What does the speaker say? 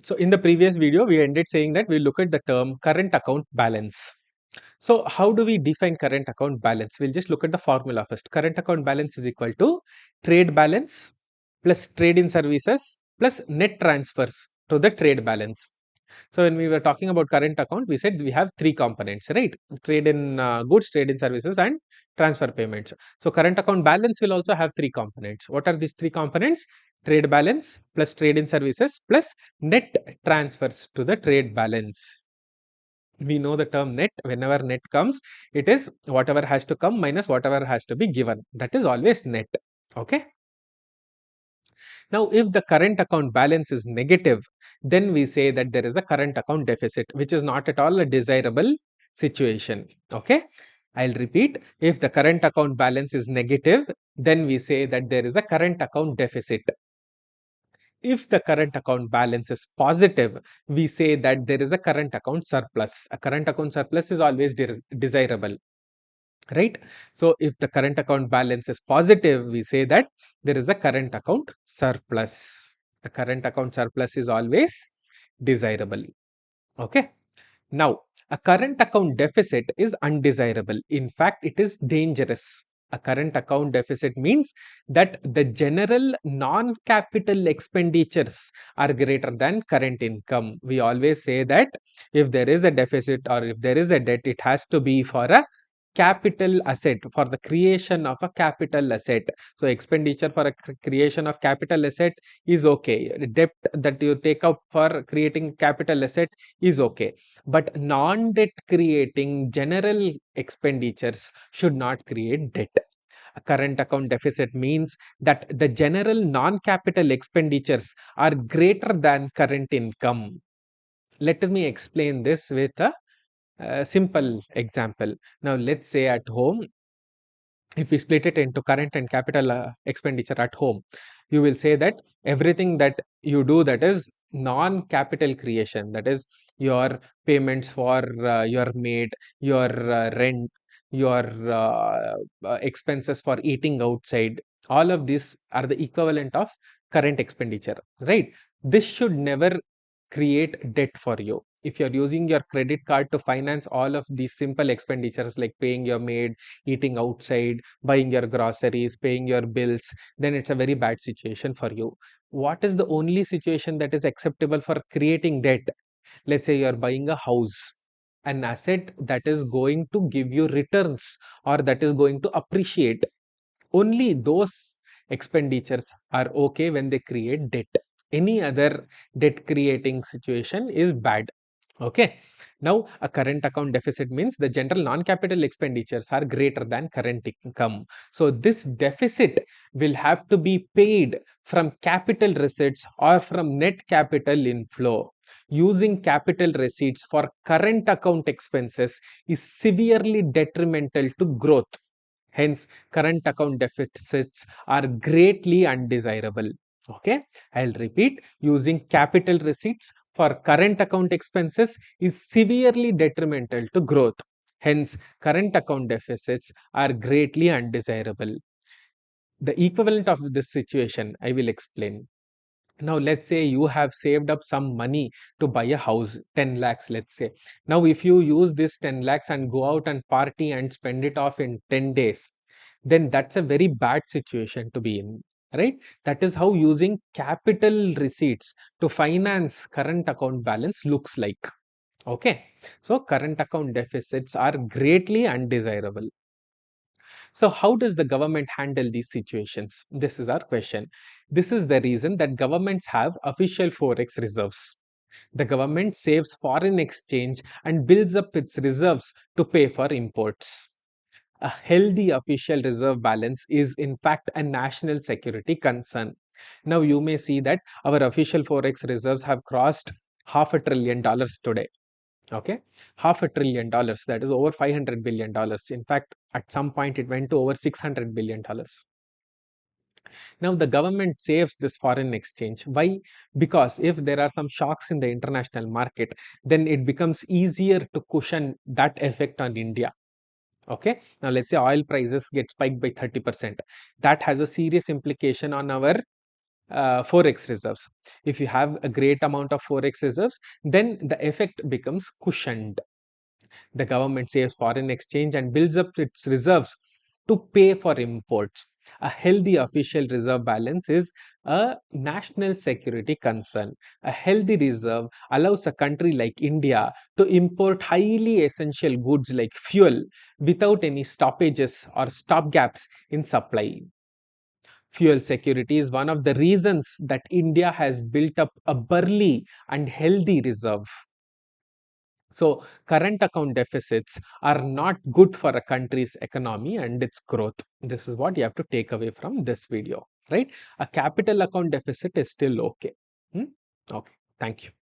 So in the previous video, we ended saying that we look at the term current account balance. So how do we define current account balance? We'll just look at the formula first. Current account balance is equal to trade balance plus trade in services plus net transfers to the trade balance. So when we were talking about current account, we said we have three components, right? Trade in goods, trade in services, and transfer payments. So current account balance will also have three components. What are these three components? Trade balance plus trade in services plus net transfers to the trade balance. We know the term net. Whenever net comes, it is whatever has to come minus whatever has to be given. That is always net. Okay. Now, if the current account balance is negative, then we say that there is a current account deficit, which is not at all a desirable situation. Okay. I'll repeat. If the current account balance is negative, then we say that there is a current account deficit. If the current account balance is positive, we say that there is a current account surplus. A current account surplus is always desirable, right? So if the current account balance is positive, we say that there is a current account surplus. A current account surplus is always desirable. Okay. Now, a current account deficit is undesirable. In fact, it is dangerous. A current account deficit means that the general non-capital expenditures are greater than current income. We always say that if there is a deficit or if there is a debt, it has to be for a capital asset, for the creation of a capital asset. So expenditure for a creation of capital asset is okay. Debt that you take up for creating capital asset is okay, but non-debt creating general expenditures should not create debt. A current account deficit means that the general non-capital expenditures are greater than current income. Let me explain this with a simple example. Now let's say at home, if we split it into current and capital expenditure at home, you will say that everything that you do that is non-capital creation, that is your payments for your maid, your rent, your expenses for eating outside, all of these are the equivalent of current expenditure, right? This should never create debt for you. If you're using your credit card to finance all of these simple expenditures like paying your maid, eating outside, buying your groceries, paying your bills, then it's a very bad situation for you. What is the only situation that is acceptable for creating debt? Let's say you're buying a house, an asset that is going to give you returns or that is going to appreciate. Only those expenditures are okay when they create debt. Any other debt creating situation is bad. Okay. Now, a current account deficit means the general non-capital expenditures are greater than current income. So, this deficit will have to be paid from capital receipts or from net capital inflow. Using capital receipts for current account expenses is severely detrimental to growth. Hence, current account deficits are greatly undesirable. Okay, I'll repeat. Using capital receipts for current account expenses is severely detrimental to growth. Hence, current account deficits are greatly undesirable. The equivalent of this situation, I will explain. Now, let's say you have saved up some money to buy a house, 10 lakhs, let's say. Now, if you use this 10 lakhs and go out and party and spend it off in 10 days, then that's a very bad situation to be in, right? That is how using capital receipts to finance current account balance looks like. Okay. So, current account deficits are greatly undesirable. So, how does the government handle these situations? This is our question. This is the reason that governments have official forex reserves. The government saves foreign exchange and builds up its reserves to pay for imports. A healthy official reserve balance is in fact a national security concern. Now you may see that our official forex reserves have crossed $500 billion today. Okay, $500 billion, that is over $500 billion. In fact, at some point it went to over $600 billion. Now the government saves this foreign exchange. Why? Because if there are some shocks in the international market, then it becomes easier to cushion that effect on India. Okay, now let's say oil prices get spiked by 30%. That has a serious implication on our forex reserves. If you have a great amount of forex reserves, then the effect becomes cushioned. The government saves foreign exchange and builds up its reserves to pay for imports. A healthy official reserve balance is a national security concern. A healthy reserve allows a country like India to import highly essential goods like fuel without any stoppages or stopgaps in supply. Fuel security is one of the reasons that India has built up a burly and healthy reserve. So, current account deficits are not good for a country's economy and its growth. This is what you have to take away from this video, right? A capital account deficit is still okay. Hmm? Okay, thank you.